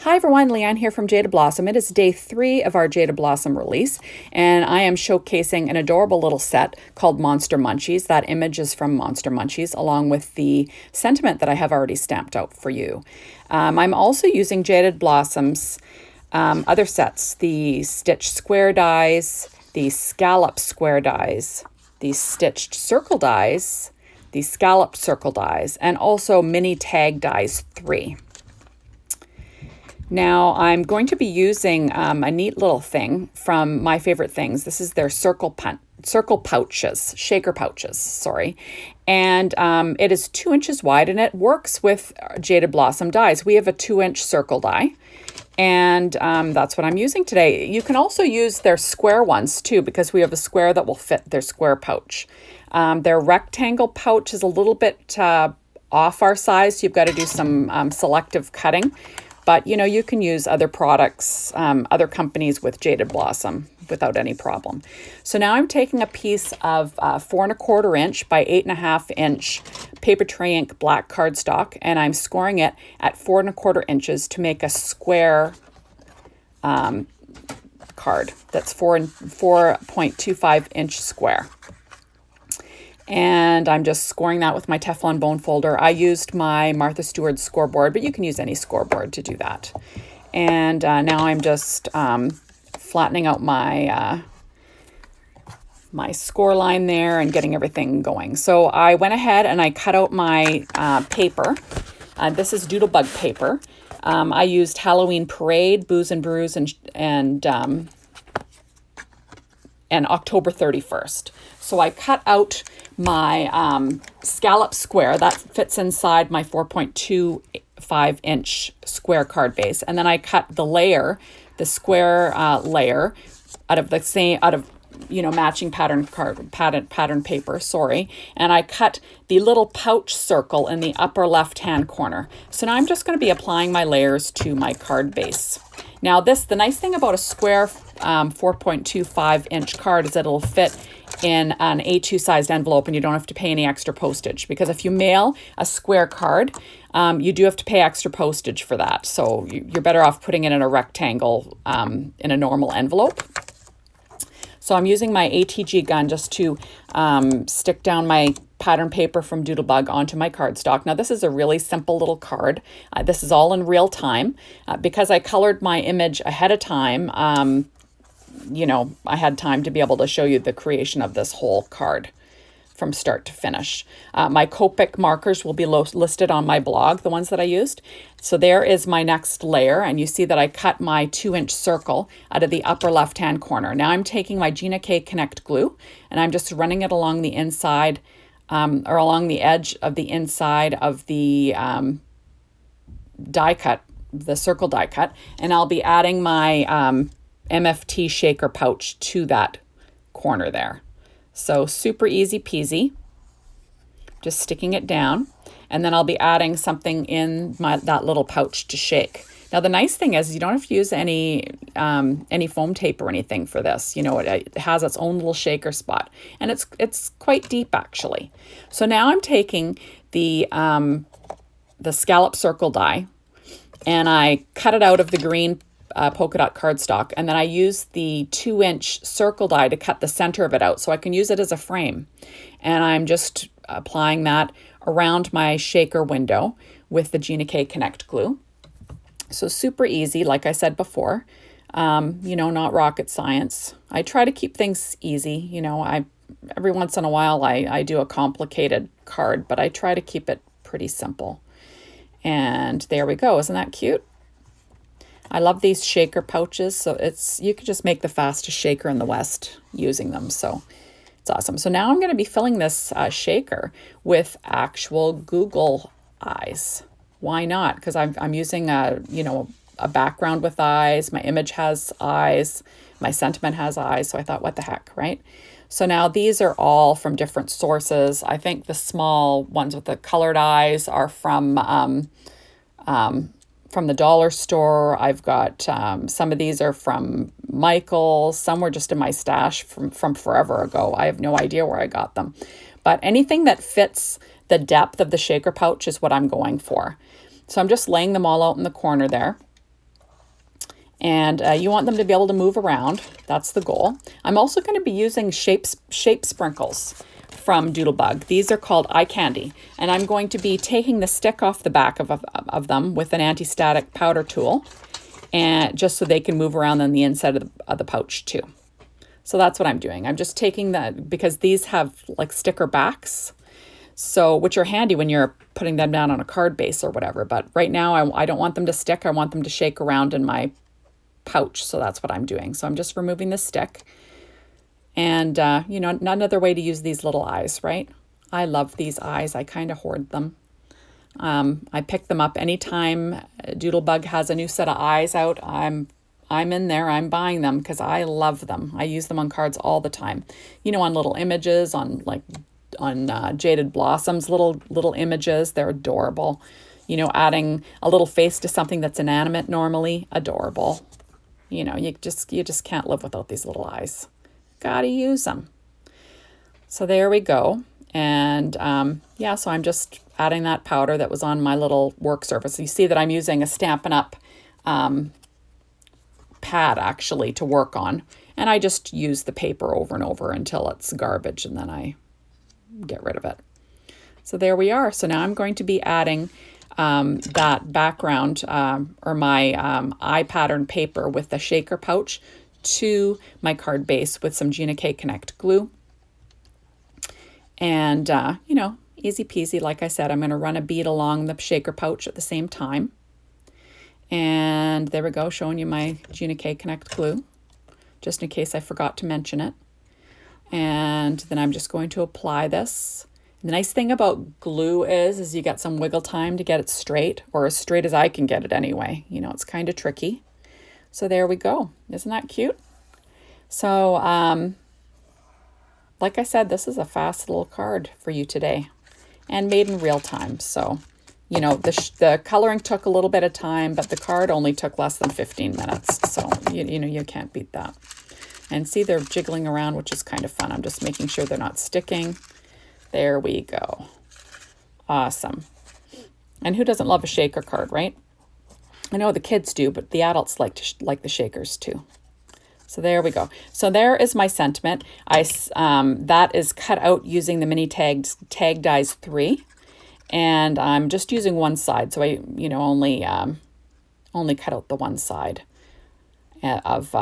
Hi everyone, Leanne here from Jaded Blossom. It is day 3 of our Jaded Blossom release, and I am showcasing an adorable little set called Monster Munchies. That image is from Monster Munchies, along with the sentiment that I have already stamped out for you. I'm also using Jaded Blossom's other sets, the stitched square dies, the scallop square dies, the stitched circle dies, the scalloped circle dies, and also mini tag dies 3. Now I'm going to be using a neat little thing from My Favorite Things. This is their shaker pouches, sorry. And it is 2 inches wide, and it works with Jaded Blossom dies. We have a 2-inch circle die, and that's what I'm using today. You can also use their square ones too, because we have a square that will fit their square pouch. Their rectangle pouch is a little bit off our size, so you've got to do some selective cutting. But, you know, you can use other products, other companies with Jaded Blossom without any problem. So now I'm taking a piece of 4 1/4 inch by 8 1/2 inch paper tray ink black cardstock, and I'm scoring it at 4 1/4 inches to make a square card that's 4.25 inch square. And I'm just scoring that with my Teflon bone folder. I used my Martha Stewart scoreboard, but you can use any scoreboard to do that. And now I'm just flattening out my my score line there and getting everything going. So I went ahead and I cut out my paper. This is Doodlebug paper. I used Halloween Parade, Booze and Brews, and October 31st. So I cut out my scallop square that fits inside my 4.25 inch square card base, and then I cut the layer, the square layer, out of matching pattern paper. Sorry, and I cut the little pouch circle in the upper left-hand corner. So now I'm just going to be applying my layers to my card base. Now the nice thing about a square 4.25 inch card is that it'll fit in an A2 sized envelope, and you don't have to pay any extra postage, because if you mail a square card, you do have to pay extra postage for that. So you're better off putting it in a rectangle in a normal envelope. So I'm using my ATG gun just to stick down my pattern paper from Doodlebug onto my cardstock. Now this is a really simple little card. This is all in real time. Because I colored my image ahead of time, I had time to be able to show you the creation of this whole card from start to finish. My Copic markers will be listed on my blog, the ones that I used. So there is my next layer, and you see that I cut my 2-inch circle out of the upper left-hand corner. Now I'm taking my Gina K Connect glue, and I'm just running it along the inside, or along the edge of the inside of the die cut, the circle die cut, and I'll be adding my MFT shaker pouch to that corner there. So super easy peasy, just sticking it down, and then I'll be adding something in that little pouch to shake. Now the nice thing is you don't have to use any foam tape or anything for this. It has its own little shaker spot, and it's quite deep actually. So now I'm taking the scallop circle die, and I cut it out of the green polka dot cardstock, and then I use the 2-inch circle die to cut the center of it out so I can use it as a frame. And I'm just applying that around my shaker window with the Gina K Connect glue. So super easy, like I said before, not rocket science. I try to keep things easy. Every once in a while I do a complicated card, but I try to keep it pretty simple. And there we go. Isn't that cute? I love these shaker pouches, so you could just make the fastest shaker in the West using them, so it's awesome. So now I'm going to be filling this shaker with actual Google eyes. Why not? Because I'm using a background with eyes. My image has eyes. My sentiment has eyes. So I thought, what the heck, right? So now these are all from different sources. I think the small ones with the colored eyes are from the dollar store. I've got some of these are from Michael's. Some were just in my stash from forever ago. I have no idea where I got them. But anything that fits the depth of the shaker pouch is what I'm going for. So I'm just laying them all out in the corner there. And you want them to be able to move around. That's the goal. I'm also going to be using shape sprinkles from Doodlebug. These are called eye candy. And I'm going to be taking the stick off the back of them with an anti-static powder tool, and just so they can move around on the inside of the pouch too. So that's what I'm doing. I'm just taking that, because these have like sticker backs, so which are handy when you're putting them down on a card base or whatever. But right now I don't want them to stick. I want them to shake around in my pouch. So that's what I'm doing. So I'm just removing the stick. And, you know, another way to use these little eyes, right? I love these eyes. I kind of hoard them. I pick them up anytime Doodlebug has a new set of eyes out. I'm in there. I'm buying them because I love them. I use them on cards all the time. You know, on little images, on Jaded Blossom's little images. They're adorable. You know, adding a little face to something that's inanimate normally, adorable. You know, you just can't live without these little eyes. Gotta use them. So there we go. And yeah, so I'm just adding that powder that was on my little work surface. You see that I'm using a Stampin' Up! Pad actually to work on. And I just use the paper over and over until it's garbage, and then I get rid of it. So there we are. So now I'm going to be adding that background or my eye pattern paper with the shaker pouch to my card base with some Gina K Connect glue. And, you know, easy peasy. Like I said, I'm going to run a bead along the shaker pouch at the same time. And there we go, showing you my Gina K Connect glue, just in case I forgot to mention it. And then I'm just going to apply this. The nice thing about glue is you get some wiggle time to get it straight, or as straight as I can get it anyway. You know, it's kind of tricky. So there we go. Isn't that cute? So, like I said, this is a fast little card for you today, and made in real time. So, you know, the coloring took a little bit of time, but the card only took less than 15 minutes. So, you know, you can't beat that. And see, they're jiggling around, which is kind of fun. I'm just making sure they're not sticking. There we go. Awesome. And who doesn't love a shaker card, right? I know the kids do, but the adults like the shakers too. So there we go. So there is my sentiment. That is cut out using the mini tag dies 3, and I'm just using one side. So I, you know, only cut out the one side of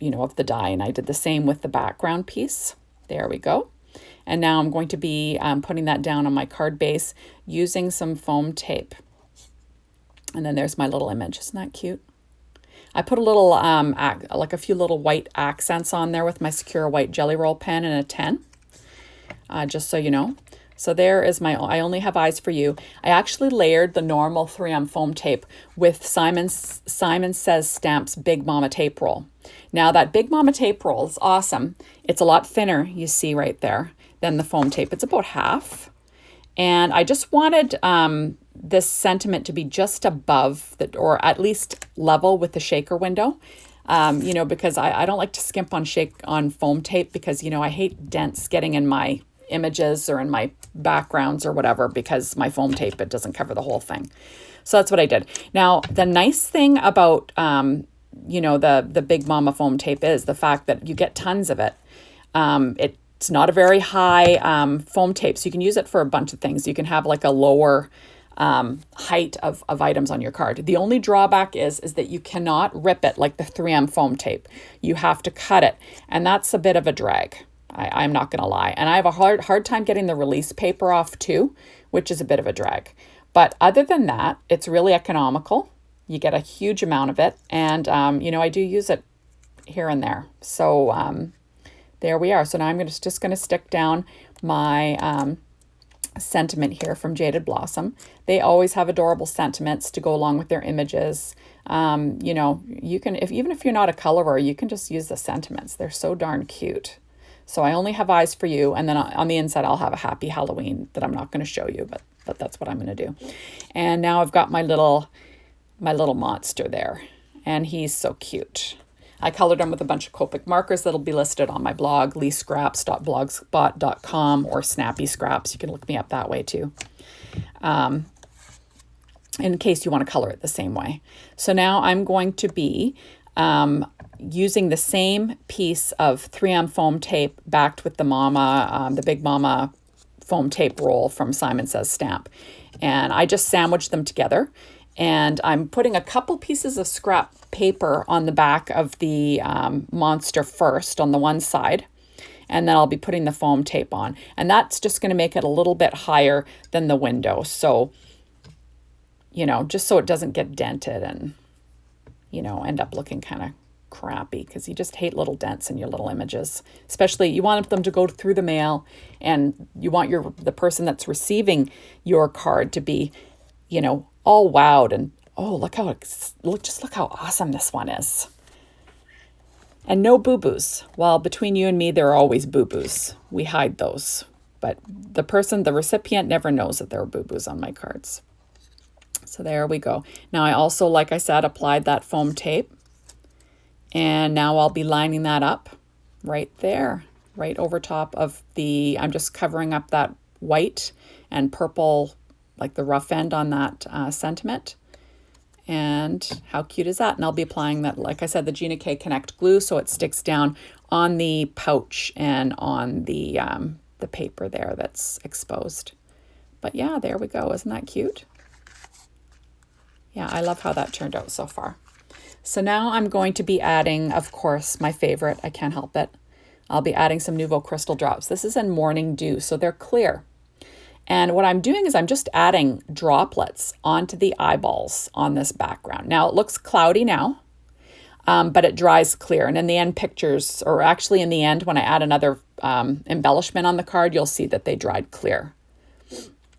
you know, of the die, and I did the same with the background piece. There we go. And now I'm going to be putting that down on my card base using some foam tape. And then there's my little image. Isn't that cute? I put a little, like a few little white accents on there with my Secure White Jelly Roll pen and a 10, just so you know. So there is my, I Only Have Eyes for You. I actually layered the normal 3M foam tape with Simon Says Stamps Big Mama tape roll. Now that Big Mama tape roll is awesome. It's a lot thinner, you see right there, than the foam tape. It's about half. And I just wanted this sentiment to be just above, or at least level with the shaker window. You know, because I don't like to skimp on foam tape, because, you know, I hate dents getting in my images or in my backgrounds or whatever, because my foam tape, it doesn't cover the whole thing. So that's what I did. Now, the nice thing about, you know, the Big Mama foam tape is the fact that you get tons of it. It's not a very high foam tape, so you can use it for a bunch of things. You can have like a lower height of items on your card. The only drawback is that you cannot rip it like the 3M foam tape. You have to cut it, and that's a bit of a drag. I'm not going to lie. And I have a hard time getting the release paper off too, which is a bit of a drag. But other than that, it's really economical. You get a huge amount of it. And, you know, I do use it here and there. So there we are. So now I'm just going to stick down my sentiment here from Jaded Blossom. They always have adorable sentiments to go along with their images. You know, you can, even if you're not a colorer, you can just use the sentiments. They're so darn cute. So I Only Have Eyes for You. And then on the inside, I'll have a Happy Halloween that I'm not going to show you, but that's what I'm going to do. And now I've got my little monster there, and he's so cute. I colored him with a bunch of Copic markers that'll be listed on my blog, leescraps.blogspot.com, or Snappy Scraps. You can look me up that way too. in case you want to color it the same way. So now I'm going to be using the same piece of 3M foam tape backed with the the Big Mama foam tape roll from Simon Says Stamp. And I just sandwiched them together. And I'm putting a couple pieces of scrap paper on the back of the monster first on the one side. And then I'll be putting the foam tape on. And that's just going to make it a little bit higher than the window. So, you know, just so it doesn't get dented and, you know, end up looking kind of crappy, because you just hate little dents in your little images. Especially you want them to go through the mail, and you want the person that's receiving your card to be, you know, all wowed and, oh, look how awesome this one is. And no boo-boos. Well, between you and me, there are always boo-boos. We hide those. But the recipient never knows that there are boo-boos on my cards. So there we go. Now I also, like I said, applied that foam tape. And now I'll be lining that up right there, right over top of I'm just covering up that white and purple, like the rough end on that sentiment. And how cute is that? And I'll be applying that, like I said, the Gina K Connect glue, so it sticks down on the pouch and on the paper there that's exposed. But yeah, there we go. Isn't that cute? Yeah, I love how that turned out so far. So now I'm going to be adding, of course, my favorite. I can't help it. I'll be adding some Nouveau Crystal drops. This is in Morning Dew, so they're clear. And what I'm doing is I'm just adding droplets onto the eyeballs on this background. Now it looks cloudy now, but it dries clear. And in the end pictures, or actually in the end, when I add another embellishment on the card, you'll see that they dried clear,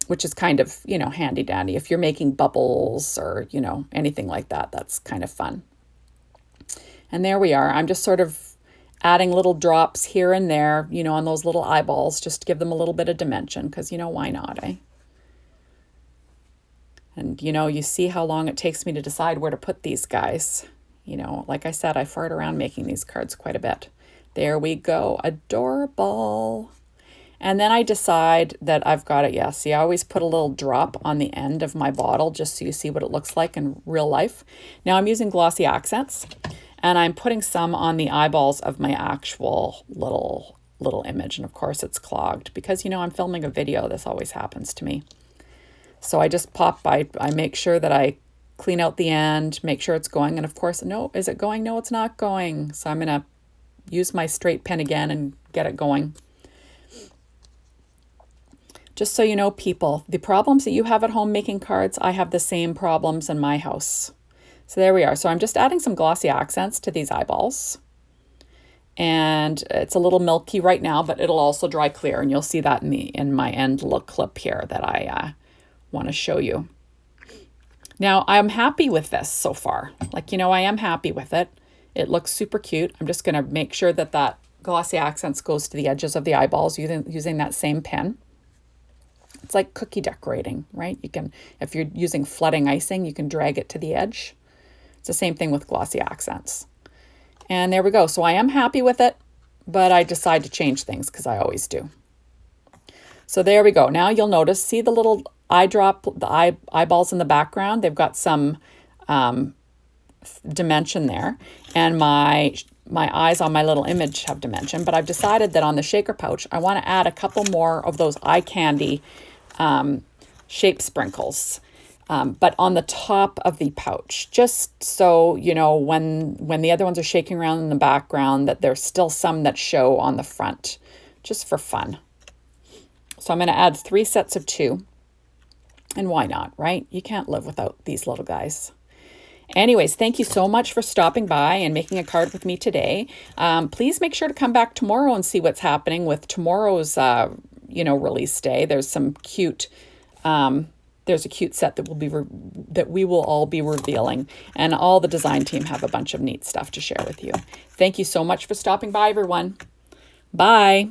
which is kind of, you know, handy dandy. If you're making bubbles or, you know, anything like that, that's kind of fun. And there we are. I'm just sort of adding little drops here and there, you know, on those little eyeballs, just to give them a little bit of dimension, because, you know, why not, eh? And, you know, you see how long it takes me to decide where to put these guys. You know, like I said, I fart around making these cards quite a bit. There we go. Adorable. And then I decide that I've got it. Yeah, see, I always put a little drop on the end of my bottle just so you see what it looks like in real life. Now I'm using glossy accents, and I'm putting some on the eyeballs of my actual little image. And of course it's clogged because, you know, I'm filming a video. This always happens to me. So I just I make sure that I clean out the end, make sure it's going. And of course, no, is it going? No, it's not going. So I'm going to use my straight pen again and get it going. Just so you know, people, the problems that you have at home making cards, I have the same problems in my house. So there we are. So I'm just adding some glossy accents to these eyeballs. And it's a little milky right now, but it'll also dry clear. And you'll see that in my end look clip here that I want to show you. Now, I'm happy with this so far. Like, you know, I am happy with it. It looks super cute. I'm just going to make sure that that glossy accents goes to the edges of the eyeballs using that same pen. It's like cookie decorating, right? You can, if you're using flooding icing, you can drag it to the edge. It's the same thing with glossy accents. And there we go. So I am happy with it, but I decide to change things because I always do. So there we go. Now you'll notice, see the little eyeballs in the background? They've got some dimension there. And my eyes on my little image have dimension, but I've decided that on the shaker pouch, I want to add a couple more of those eye candy shape sprinkles, but on the top of the pouch, just so, you know, when the other ones are shaking around in the background, that there's still some that show on the front, just for fun. So I'm going to add 3 sets of 2, and why not, right? You can't live without these little guys. Anyways, thank you so much for stopping by and making a card with me today. Please make sure to come back tomorrow and see what's happening with tomorrow's, release day. There's some cute, there's a cute set that we will all be revealing, and all the design team have a bunch of neat stuff to share with you. Thank you so much for stopping by, everyone. Bye.